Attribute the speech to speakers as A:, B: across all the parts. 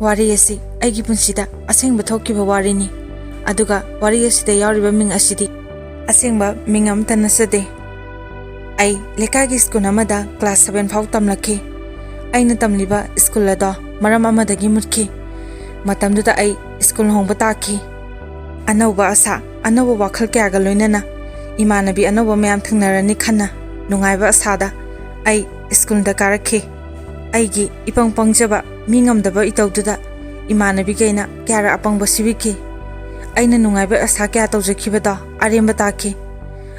A: Wari asi aigi punsida asengba thokiba warini aduga wari asida yauriba ming asidi asengba ming amta nasade ai lekagi school amada class 7 fau tamlaki aina tamliba school ada maram amadagi mutki matamduda ai school hongba taki anauba asa anauba wakhal kya ga loinana imanabi anauba mayam thangnarani khana nungaiba asada ai school da karakhi aigi ipang pangjaba mingamdaba itawduda imanabi gaina kyara apangba sibiki aina nungaiba asa kya tawjakhibada aremba taki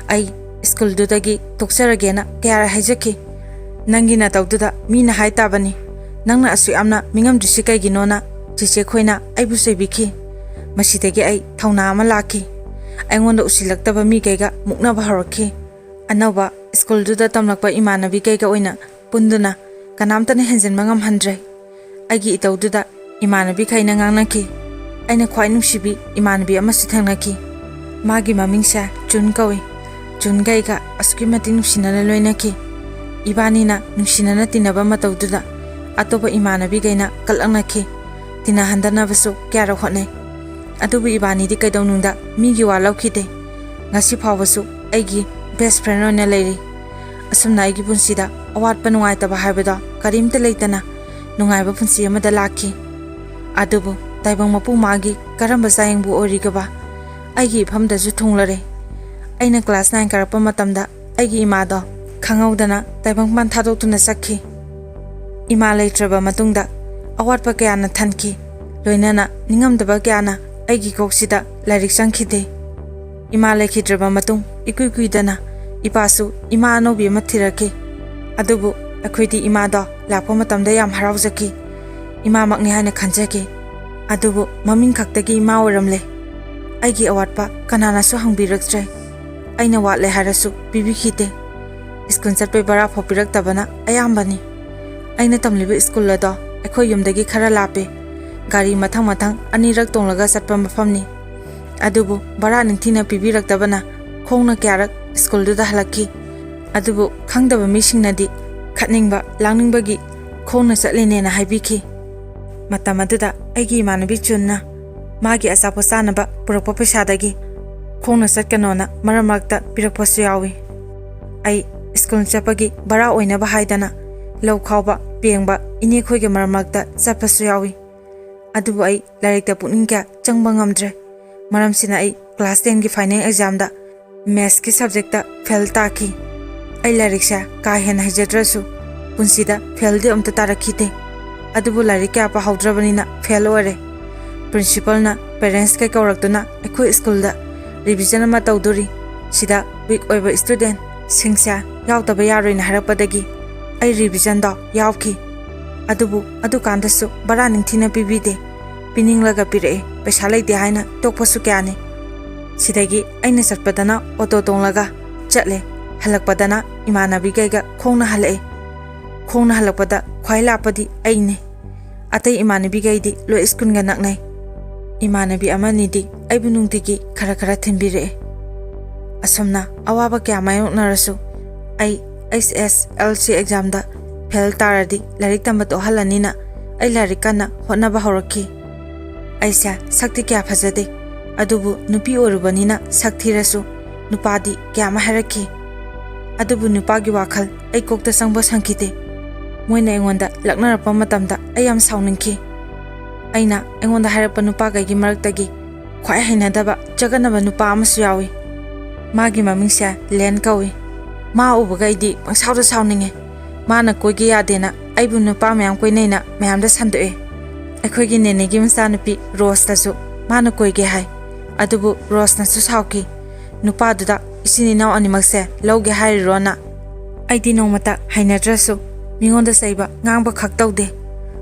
A: ai school dudagi tokseragena kyara haijaki nangina tawduda mina haitabani nangna asu amna mingam disi kai ginona chiche khoina aibu sebiki masidagi ai thauna ama laki aingonda usilaktaba mi kaiga muknaba harokhi anaba school duda tamlakpa imanabi kaiga oina punduna kanamtane henjen mangam handre aigi itawduda imanabi khaina ngangnaki aina khwai nungshibi imanabi amasu thangnaki magi mamingsa chun kawi chun gaiga aski mati nungsinana loinaki ibanina nungsinana tinaba matawduda atoba imanabi gaina kalangnaki tina handana basu kyara hotnai adubu ibani di kaidawnungda migi wa laukhide ngasi phawbasu aigi best friend oina leiri asumna aigi punsida awatpa nungaitaba haibada karimta leitana nungaiba punsi amada lakhi adubu taibang mapu magi karamba sayengbu origaba aigi phamdasu thunglare aina class 9 karapa matamda aigi imado khangawdana taibang pan thadotuna sakhi ima leitraba matungda awatpa kyana thanki loinana ningamdaba kyana aigi koksida lairik sangkhide ima lekhidraba matung ikuikuidana ipasu ima anobi mathirake adubu akhodi ima da lakpa matamda yam harawjaki ima makni haina khanjake adubu maming khaktagi ima oramle aigi awatpa kanana su hangbiraktre aina watle harasu bibikhite school chatpe bara phopirak tabana ayambani aina tamliba school lada akhoi yumdagi khara lape gari mathang mathang anirak tonglaga chatpa mafamni adubu bara ningthina pibirak tabana khongna kyarak school du da halaki adubu khangdaba misingnadi khatningba langningba khongna chatlene na haibiki matamaduda aigi imanabi chunna magi asapo sanaba purakpa pesadagi khongna chatkanona maramakta pirakpasu yawi ai school chapagi bara oina ba haidana lau khawba pengba ine khoige maramakta chapasu yawi adubu ai lairikta puning kya changba ngamdre maramsina ai class 10 gi final exam da maths ki subject da fail taki ai lariksa ka hen hajadrasu punsida fail de amta tarakhite adubu larik kya pa haudrabanina fail ore principal na parents ka kawraktuna ekho school da revision ma tawduri sida week oiba student singsa yautaba yaroina harapadagi ai revision da yawki adubu adukandasu bara ningthina pibide pininglaga pire paisa leite haina tokpasu kyane sidagi aina chatpadana auto tonglaga chatle halakpadana imanabi gaiga khongna halakpada khwai lapadi aine atai imanabi gaidi lo school ga naknai imanabi amani di aibu nungtigi khara thimbire asomna awaba kya mayok narasu ai SSLC exam da fail taradi larik tamato halanina ai larikana honaba horaki aisa sakti kya phajade adubu nupi orubanina sakthirasu nupadi kya maharaki adubu nupagi wakhal ai kokta sangba sangkite moina engonda laknarapa matamda ayam sauningki aina engonda harapa nupaga gi maraktagi khwai hainadaba jaganaba nupa amasu yawi magi mamingsa len kawi ma ubagaidi pangsauda sauninge mana koigi yadena aibu nupa mayam koinaina mayamda sandoe akhoi nenegi msanupi Rose tasu mana koige hai adubu Rose na su sauki nupa duda isini naw animakse lawge hai rona aidi nongmata hainadrasu mingonda saiba ngangba khaktaude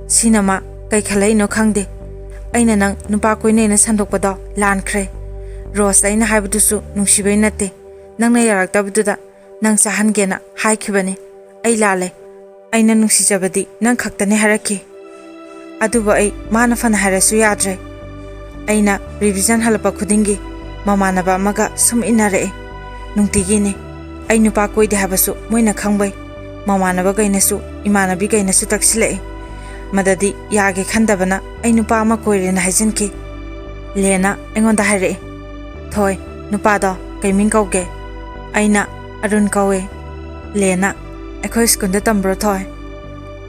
A: sinama kai khalai no khangde aina nang nupa koinaina sandokpada lankhre Rose aina haibudusu nungshibai nate nangna yaraktabududa nang sahangena haikhibani ai lale aina nungsijabadi nang khaktane haraki aduba ai mana fana harasu yadre aina revision halapa khudingi mamanaba maga sum inare nungtigine ai nupa koide habasu moina khangbai mamanaba gainasu imanabi gainasu taksile Madadi yage khandabana ai nupa ama koirena haisinki. Lena engonda haire. Thoi nupa do kaiming kauge. Aina Arun kawe. Lena akhoi school da tambro thoi.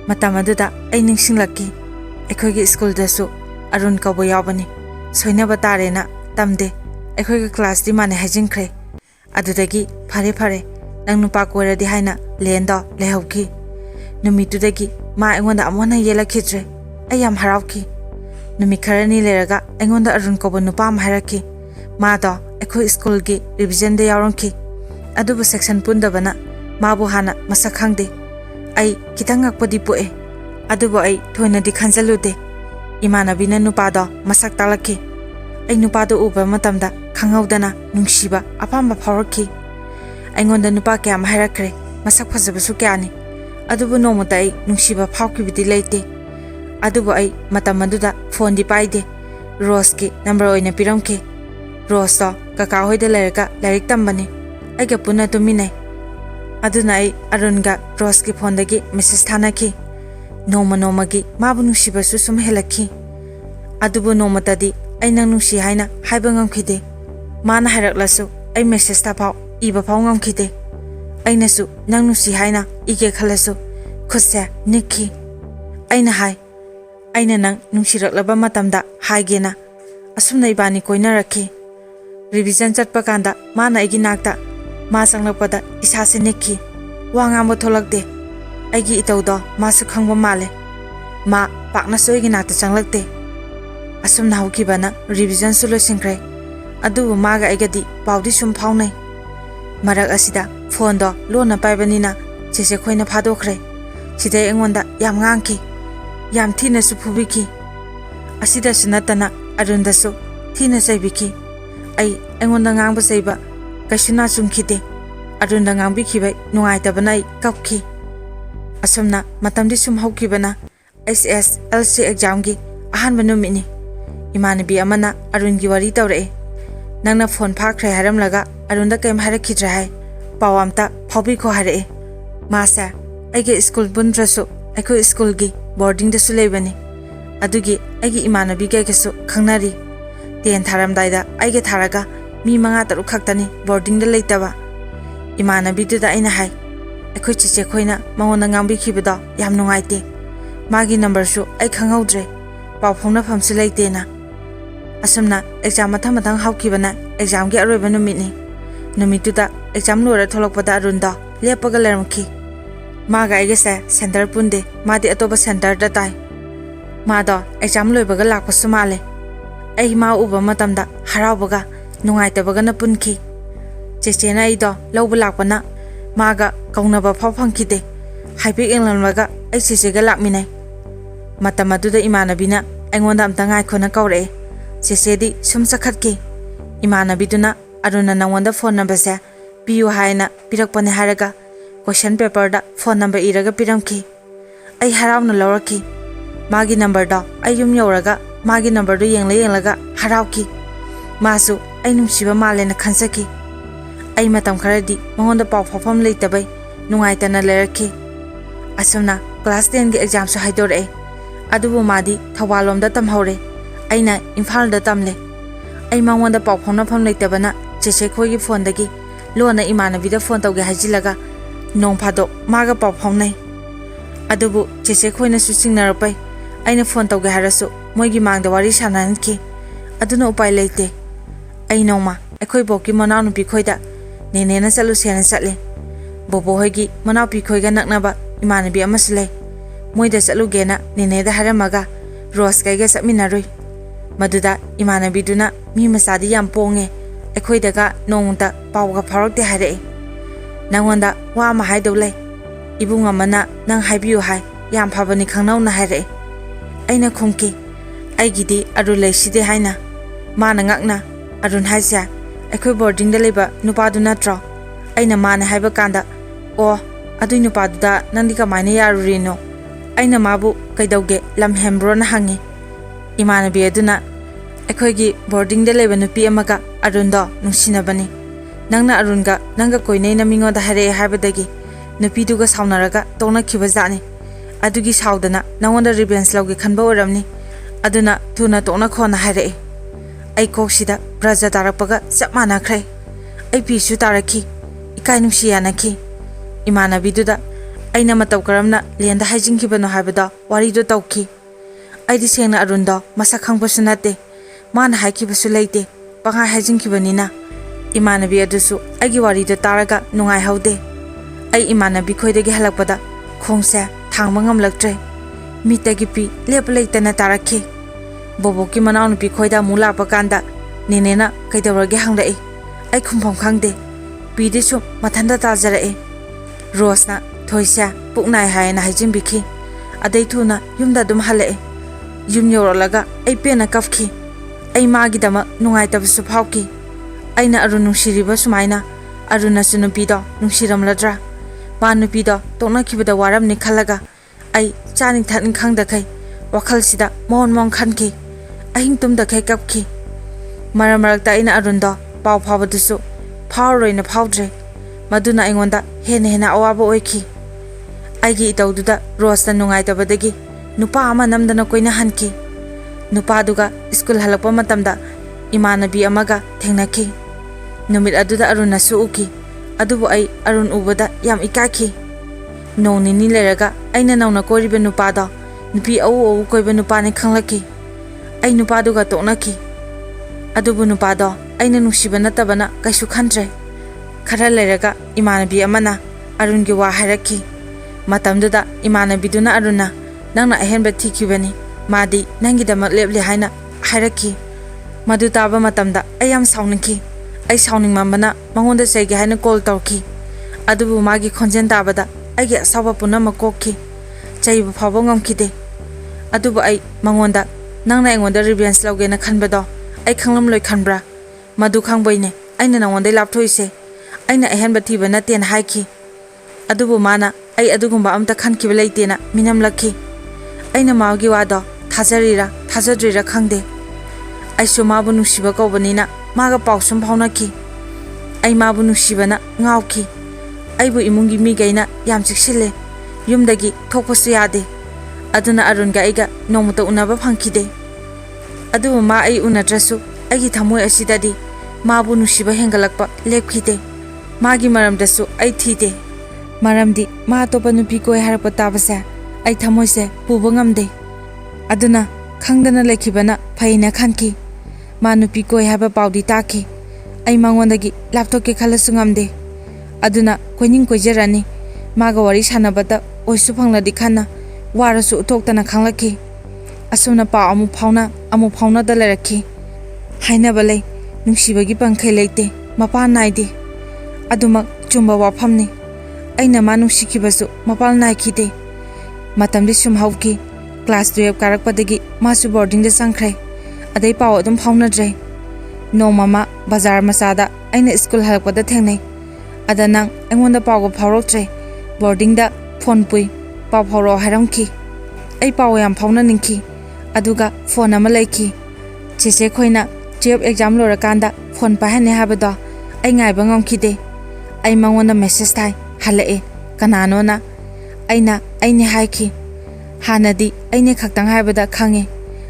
A: Matamaduda ai ningsinglaki. Akhoi gi school da su Arun kawe yawbani. Soina batare na tamde. Akhoi gi class di mane haijinkre. Adudagi phare nang nupa koiradi haina lenda lehauki. Numitudagi ma engonda amona yela khidre. Ai yam harauki. Numi kharani leraga engonda Arun kawe nupa am haraki. Ma do akhoi school gi revision de yaronki. Adubu section pundabana mabu hana masak khangde. Ai kitang akpadi poe. Adubu ai thoina di khanjalude. Imanabina nupa do masak talaki. Ai nupa do uba matamda khanghaudana nungshiba apamba phawraki. Aingonda nupa kya maharakre masak phajabasu kyani. Adubu nomota ai nungshiba phawkibidi leite. Adubu ai matamaduda phone di paide. Rose ki number oina piramki. Rose do kaka hoida leraka larik tambani. Aiga puna tumine. Aduna ai Arunga Rose ki phone dagi message thanaki. Noma gi mabu nungshibasu sum helaki. Adubu nomatadi ai nang nungshi haina haiba ngamkhide. Mana haraklasu ai message ta phaw iba phaw ngamkhide. Ainasu nang nungshi haina ige khalasu khutse nikhi. Aina hai aina nang nungshiraklaba matamda haigena asumna ibani koinaraki. Revision chatpa kanda mana aigi nakta ma sanglakpada isase nikhi. Wanga mo tholakde. Aigi itawdo masu khangba male. Ma pakna soigi nakta changlakte. Asumna haukibana revision sulo singkre. Adubu maga aigadi paudi sum phawnai. Marak asida phone do lona paibanina chese khoina phadokre. Sidai engonda yam ngangki. Yam thina su phubiki. Asida sunatana Arunda su thina saibiki. Ai engonda ngangba saiba kaishuna sumkhide. Arunda ngangbi khibai nungaitabana ai kapki. Asumna matamdi sum haukibana SSLC exam gi ahanba numini. Imanabi amana Arungi wari tawre. Nangna phone phakre haramlaga Arunda kaim harakhidra hai. Pawamta phawbi ko hare. Masa aige school bundrasu aiko school gi boarding da su leibani. Adugi aigi imanabi ga kesu khangnari. Ten tharam daida aige tharaga mi manga taru khaktani boarding da leitaba. Imanabi du da aina hai. Aiko chiche khoina mangona ngambi khibada yam nungaite. Magi number su ai khanghaudre. Paw phongna phamsu leitena. Asumna exam mathang haukibana exam gi aroiba numini. Numituda exam lora tholokpada Arunda lepaga lermki. Maga aigese center punde madi atoba center da tai. Mado exam loibaga lakpasu male. Ai ma uba matamda haraubaga nungaitabaga na punki. Chechena aido lawba lakpana maga kaunaba phaw phangkide. Haipik englanwaga ai chechega lakminai. Matamaduda imanabina aingonda amta ngaikhona kaure. Chechedi sum sakhatki. Imanabiduna Aruna nangwanda phone number se piyu haina pirakpane haraga question paper da phone number iraga piramki. Ai harawna lawraki. Magi number da ai yum yoraga magi number do yenglaga harawki. Masu ai nungshiba male na khansaki. Ai matam kharadi mangonda paw phafam leitabai nungaitana leraki. Asumna class 10 gi exam su haidore. Adubu madi Thawalom da tamhore. Aina Imphal da tamle. Ai mangonda paw phona pham leitabana chese khogi phone dagi lona imanabi da phone tawge hajilaga nong phado maga paw phonai. Adubu chese khoina su singnarapai aina phone tawge harasu moigi mangda wari sananki. Aduna upai leite. Ai nongma akhoi boki manau nupi khoida nene na chalu sena chatle. Bobo hoigi manau pi khoiga naknaba imanabi amasle. Moida chalu gena nene da haramaga Rose kaiga chaminaroi. Maduda imanabi duna mi masadi yam ponge. Akhoi daga nongda pawga pharakte hare. Nangwanda wa ma haidole. Ibung amana nang haibiu hai yam phabani khangnau na hare. Aina khumki aigidi arulai side haina. Mana ngakna Arun haisya akhoi boarding da leba nupa du natra. Aina mana haiba kanda o adui nupa du da nandi kamaina yarurino. Aina mabu kaidauge lam hembro na hangi. Imanabi aduna akhoi gi boarding da leba nupi amaga Arunda nungsinabani. Nangna Arunga nanga koinai na mingo da hare haibadagi nupi duga saunaraga tona khibajani. adugi saudana nangonda revenge lauge khanba oramni aduna thuna tokna khona haire ai koksida braja tarakpaga chapmana khre ai pisu tarakhi ikai nungsiana khi imana biduda aina matau karamna lenda hajing khibano habada wari do tawki ai di sena arunda masa khangba sunate man haiki basu leite panga hajing khibanina imana bi adusu agi wari do taraga nungai haude ai imana bi khoidegi halakpada khongsa thangma ngamlaktre mitagi pi lep leitana tarakhi boboki manaunu pi khoida mula pakanda nenena kaidawrage hangrai ai khumpham khangde pi de su mathanda tajarae rosna thoisa puknai haina hajing bikhi adai thuna yumda dum halae yum yorolaga ai pena kafki ai magi dama nungai tabsu phauki aina arun nungsiriba sumaina aruna sunupido nungsiramladra panupido tokna khibada waramni khalaga ai chaning thanin khangda khai wakhal sida mon mon khanki ahing tumda khai kapki maramarakta aina arundo pau phabadusu phauroina phaudre maduna aingonda hena awaba oiki aigi itaududa rosta nungai tabadagi nupa ama namdana koina hanki nupa duga school halakpa matamda imanabi amaga thengnaki numit aduda aruna su uki adubu ai arun ubada yam ikaki noni leraga aina nauna koribe nupa da nupi au koibe nupa ne khanglaki ai nupa duga toknaki adubu nupa da aina nungsiba natabana kaisu khantre khara leraga imanabi amana arun gi wa haraki matamduda imanabi duna aruna nangna ahenba thikibani madi nangi damak lepli haina haraki madu taba matamda ayam sauniki ai sauning mambana mangonda sege haina call tawki adubu magi khonjen tabada aigi asawa punama kokki chaibu phabo ngamkide adubu ai mangonda nangna engonda revenge logena khanbado ai khanglam loi khanbra madu khangboine aina nangonda lapthoise aina ahenba thibana ten haiki adubu mana ai adugumba amta khankiba leitena minam lakhi aina magi wado thazarira thazadrira khangde ai su mabu nungsiba kobanina maga pausum phaunaki ai mabu nungsibana ngauki aibu imungi mi gaina yam chiksile yumdagi thokpasu yade aduna arun ga aiga nomuta unaba phangkide adu ma ai unadrasu aigi thamoi asidadi mabu nungsiba hengalakpa lepkhide magi maramdasu ai thide maramdi ma topa nupi koi harapa tabasa ai thamoise puba ngamde aduna khangdana lekhibana phaina khanki ma nupi koi haba paudi taki ai mangondagi laptop khalasu ngamde aduna koining koijarani maga wari sanabata oisu phangladi khana warasu utoktana khanglaki asuna pa amu phauna da lerakhi haina bale nungsibagi pangkhai leite mapa naide aduma chumba wafamni aina ma nungsikibasu mapal naikhide matamdi sum hauki class 12 karakpadagi masu boarding da sangkhrai adai paw adum phaunadre no mama bazar masada aina school halakpada thengnai adanang engonda paw go phawroktre boarding da phone pui paw phawro haramki ai paw yam phauna ningki aduga phone ama laiki chese khoina 12 exam lorakanda phone pahane habado ai ngai bangam khide ai mangonda message thai halae kanano na aine haiki hanadi aine khaktang haibada khange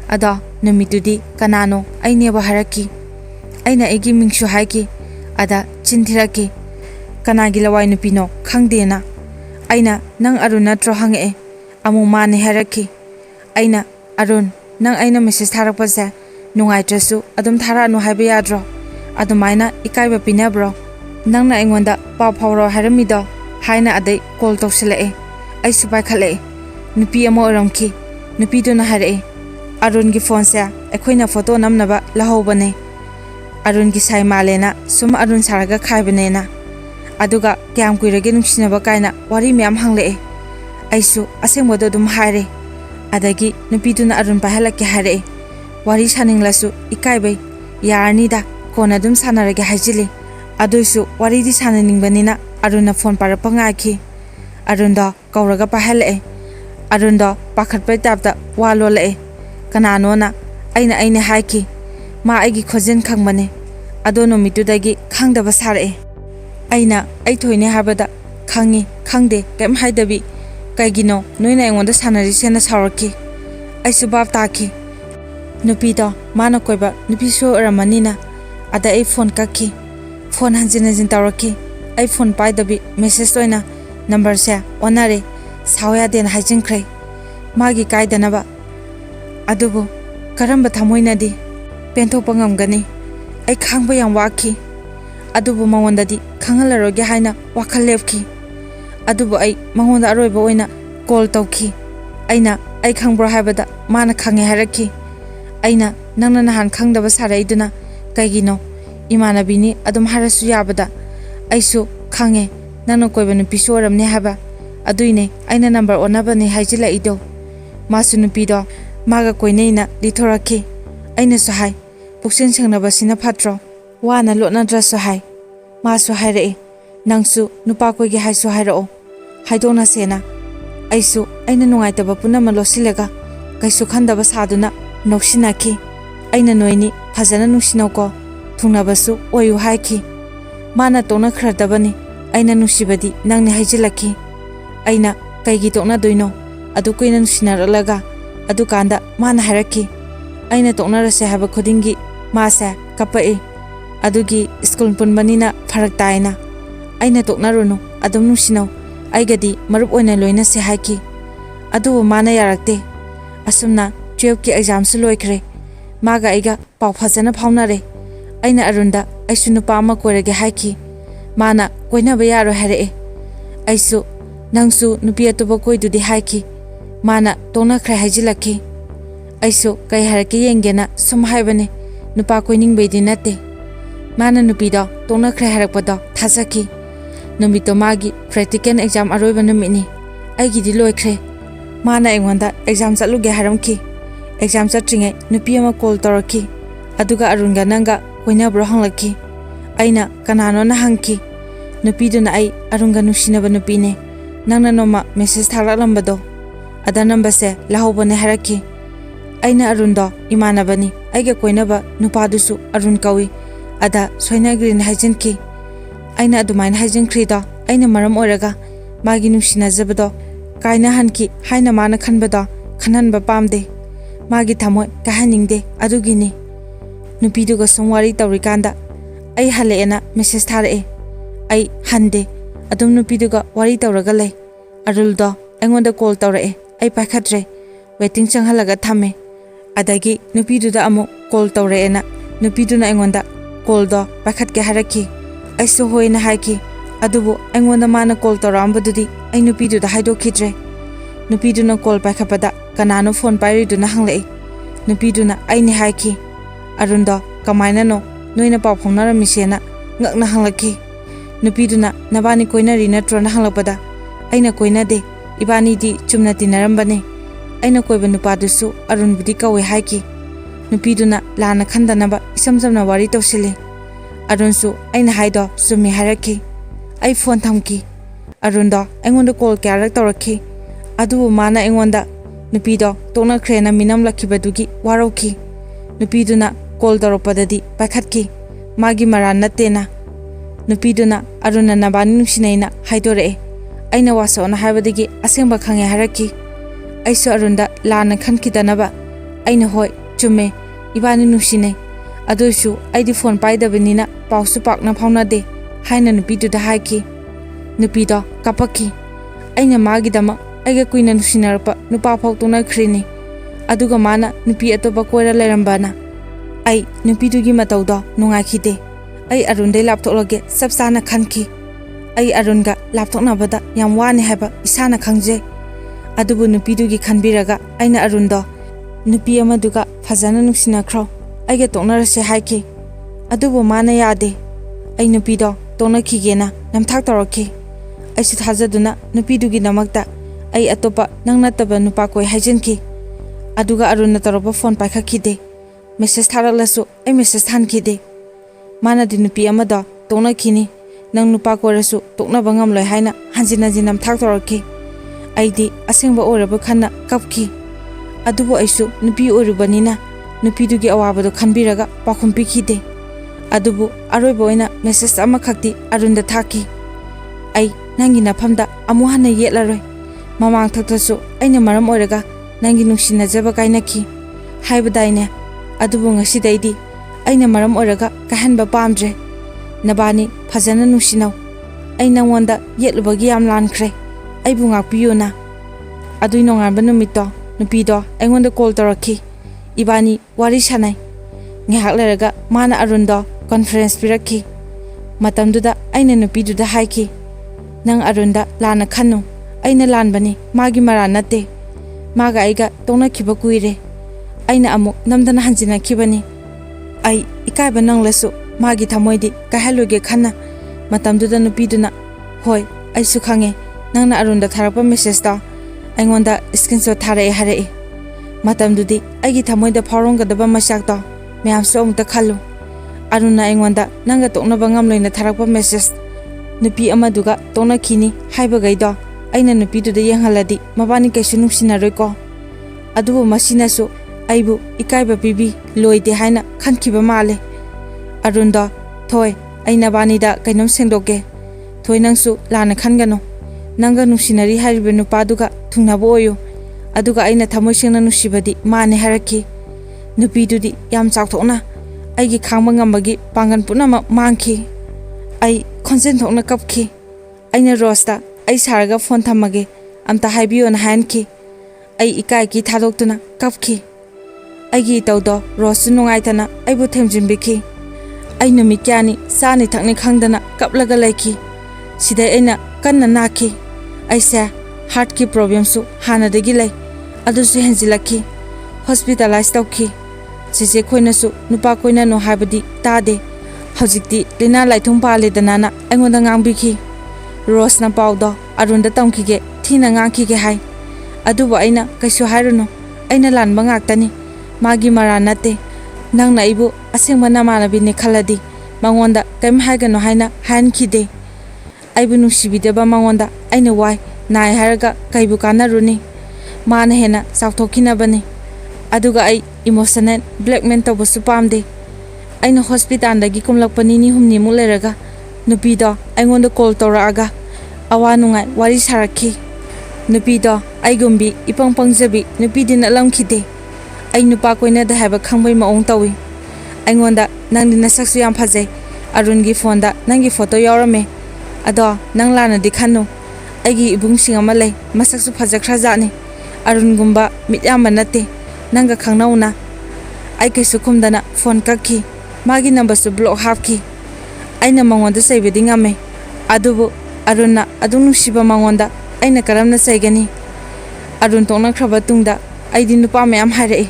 A: ada numitudi kanano aine ba haraki aina egi mingshu haiki ada chinthiraki kanagi lawai nupino khangdena aina nang aruna tro hange amu mane haraki aina arun nang aina message tharakpa sa nungai trasu adum thara nu haiba yadro adumaina ikaiba pinabro nangna engonda paw phawro haramido haina adai call tawsile ai subai khale nupi amo ramki nupi do na hare arun gi phone sa ekhoina photo namnaba lahobane arun gi sai malena sum arun saraga khaibane na aduga kyam kuirage nungsinaba kaina wari myam hangle aisu asengbodo dum hare adagi nupi do na arun pahalake hare wari saninglasu ikaibai yarni da kona dum sanarage hajili adusu wari di sananingbani aruna phone parapa ngaki arunda kauraga pahale arunda pakhatpai tapta walole kanano na aina haiki ma aigi khojen khangmane adono mitudagi khangdaba sare aina ai thoine habada khangi khangde kem haidabi kaigino noina engonda sanari sena sauraki aisu bab taki nupi do mana koiba nupi so ramanina ada ai phone kakki phone hanjin tawraki ai phone pai dabi message toina number se onare sawya den hajinkhre magi kaidanaba adubu karamba thamoina di penthokpa ngamgani ai khangba yang waki adubu mawandadi khangalaroge haina wakhal lepki adubu ai mangonda aroiba oina call tawki aina ai khangbro habada mana khange haraki aina nangna nahan khangdaba saraiduna kaigino imana bini adum harasu yabada aisu khange nangna koiba nupi soramne haba aduine aina number onabani haijila ido masu nupi do maga koineina dithoraki aina sahai puksin sangnaba sina phatro wana lotna dress sahai masu haire nangsu nupa koigi haisu hairo haidona sena aisu aina nungaitaba punama losilega kaisu khandaba saduna noksinaki aina noini phajana nungsinauko thungnabasu oyu haiki mana tona khradabani aina nungsibadi nangni haijilaki aina kaigi tona doino adu koina nungsinaralaga adu kanda mana haraki aina tona rase haba khodingi masa kapai adugi school punbanina pharak taina aina tokna runu adum nungsinau aigadi marup oina loina se haiki adu mana yarakte asumna 12 ki exam su loikre maga aiga pau phajana phaunare aina arunda aisu nupa ama koirage haiki mana koina ba yaro hare aisu nangsu nupi atoba koidudi haiki mana tona khra hajilaki aisu kai harake yengena sum haibane nupa koining beidi nate mana nupi do tona khra harakpada thasaki numito magi practical exam aroiba numini aigi di loikre mana engonda exam chaluge haramki exam chatringe nupi ama call toraki aduga arunga nanga koina bro hanglaki aina kanano na hangki nupi duna ai arunga nusinaba nupi ne nangna noma message thalalambado ada number se lahobane haraki aina arundo imanabani aiga koinaba nupa dusu arun kawi ada soina green hajinki aina adumain hajinkhri do aina maram oraga magi nusina zabado kaina hanki haina mana khanbado khananba pamde magi thamoy kahaningde adugini nupi duga somwari tawrikanda ai haleena message tharae ai hande adum nupi duga wari tawraga le aruldo engonda call tawrae ai pakhatre waiting changhalaga thame adagi nupi duda amu call tawraena nupi duna engonda call do pakhat ke haraki ai so hoina haiki adubu engonda mana call tawrambadudi ai nupi duda haido khidre nupi duna call pakhapada kanano phone pairi duna hanglei nupi duna ai ni haiki arundo kamaina no noina paw phongnara misena ngakna hanglaki nupi duna nabani koina rina trona hanglapada aina koina de ibani di chumna tinarambane aina koiba nupa dusu arun budi kawe haiki nupi duna lana khandanaba isamjamna wari tawsile arunsu aina haido sumi haraki ai phone thamki arundo engonda call kyarak tawraki adu mana engonda nupi do tona khrena minam lakhibadugi warauki nupi duna call tawrapadadi pakhatki magi maran natena nupi duna aruna nabani nusinaina haidore aina wasona haibadagi asengba khange haraki aisu arunda lana khankidanaba aina hoi chume ibani nusine adusu aidi phone paidabinina pausu pakna phauna de haina nupi duda haiki nupi do kapaki aina magi dama aiga kuina nusinarpa nupa phautuna khrini aduga mana nupi atoba koira lerambana ai nupi dugi mataudo nunga khide ai arunde lapthoklage sabsana khanki ai arunga lapthokna bada yam wani haba isana khangje adubu nupi dugi khanbiraga aina arundo nupi amaduga phajana nuksina khro aiga toknarase haiki adubu mana yade ai nupi do tokna khigena namthak toraki aisu thajaduna nupi dugi namakta ai atopa nangna taba nupa koi hajinki aduga aruna toropa phone paikhakhide message tharalasu ai message thankhide mana di nupi amada tokna khini nang nupa korasu tokna bangam loi haina hanjina jinam thak toraki aidi asengba oraba khanna kapki adubu aisu nupi orubanina nupi dugi awabado khanbiraga pakhumpi khide adubu aroiba oina message ama khakti arunda thaki ai nangi nafamda amu hana yelaroi mamang thaktasu aina maram oiraga nangi nungsinajaba kainaki haibadaine adubu ngasidaidi aina maram oiraga kahanba pamdre nabani phajana nungsinau aina wonda yetlubagi yam lankhre aibu ngakpiyuna adui nongarba numito nupido aingonda call torakhi ibani wari sanai ngehak leraga mana arundo conference pirakhi matamduda aina nupiduda haiki nang arunda lana khanu aina lanbani magi mara nate maga aiga tona khiba kuire aina amuk namdana hanjina khibani ai ikaiba nanglasu magi thamoidi kahaloge khana matamduda nupiduna hoi aisu khange nangna arunda tharapa message ta aingonda screenshot tharae harae matamdudi aigi thamoida phawronggadaba masak ta mayam somta khalu aruna aingonda nanga toknaba ngamloina tharapa message nupi amaduga tona khini haiba gaido aina nupi duda yenghaladi mabani kaisu nungsinaroi ko adubu masinasu aibu ikaiba pibi loide haina khankiba male arunda thoi aina banida kainom sengdoke thoi nangsu lana khangano nanga nungsinari haribe nupaduga thungnabo oyo aduga aina thamoi sengna nusibadi mane haraki nupi dudi yam chakthokna aigi khangba ngambagi pangan punama mangki ai khonsen thokna kapki aina rosta ai saraga phone thamage amta haibiyo na hanki ai ikai ki thadoktuna kapki aigi tawdo rosu nungaitana aibu themjinbiki ai numi kyani sani thakni khangdana kaplaga laiki sidai aina kanna naki aisa heart ki problem su hana degi lai adusu henjilaki hospitalize tawki sise khoina su nupa koina no habadi tade hojikti lina laithung pale danana aingonda ngangbiki rose na pawdo arunda tamkige thina ngakige hai adubu aina kaisu hairuno aina lanba ngaktani magi mara nate nangna ibu asengma namanabini khaladi mangonda kaim haigano haina hankhide aibu nungsibideba mangonda aina wai nai haraga kaibu kanaruni mana hena sakthokinabani aduga ai emotional blackmail tawbasu pamde aina hospital dagi kumlakpani ni humni mu leraga nupido aingonda call toraga awa nungai wari sarakhi nupido aigumbi ipang pangjabi nupidina lamkhide ai nupa koina da haba khangbai maong tawi aingonda nangdi nasaksu yam phajai arungi phone da nangi photo yaurame ado nang lana dikhanu aigi ibung singama lei masaksu phajakhra jani arungumba mityama nate nanga khangnauna ai kaisu khumdana phone kakhi magi number su block hapki aina mangonda saibedi ngame adubu aruna adunu shiba mangonda aina karamna saigani arun tongna khraba tungda aidi nupa mayam haire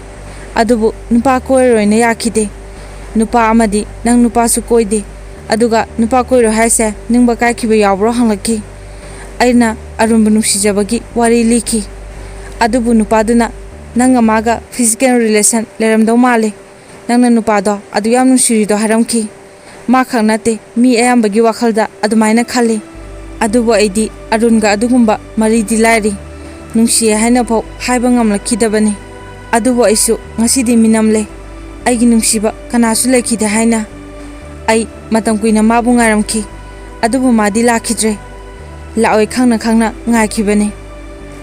A: adubu nupa koiroina yakhide nupa amadi nang nupa su koide aduga nupa koiro haise ningba kai khiba yawbro hanglaki aina arun bunu sijabagi wari likhi adubu nupa duna nanga maga physical relation leramdo male nangna nupado adu yam nusirido haramki ma khangnate mi ayambagi wakhalda adumaina khali adubo aidi arunga adugumba mari dilari nungsi haina pho haiba ngamlakidabani adubo aisu ngasidi minamle aigi nungsiba kanasu lekhide haina ai matam kuina mabu ngaramki adubo madi lakhidre laoi khangna ngakhibani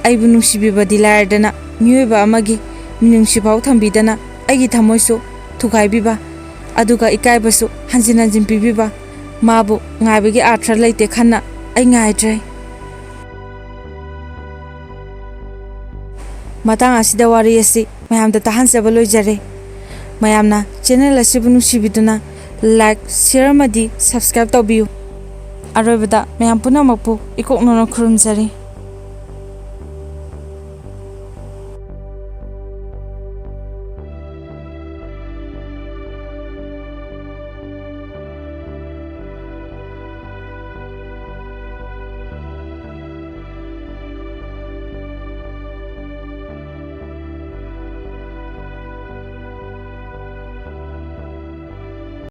A: aibu nungshibiba dilardana miyoba amagi minungsibaw thambidana aigi thamoisu thugaibiba aduga ikaibasu hanjin pibiba mabu ngaibagi arthra leite khanna ai ngaidre matang asida wari asi mayamda tahansaba loijare mayamna channel asibu nungsibiduna like share madi subscribe tawbiyu aroibada mayam punamakpu ikoknono khurumjari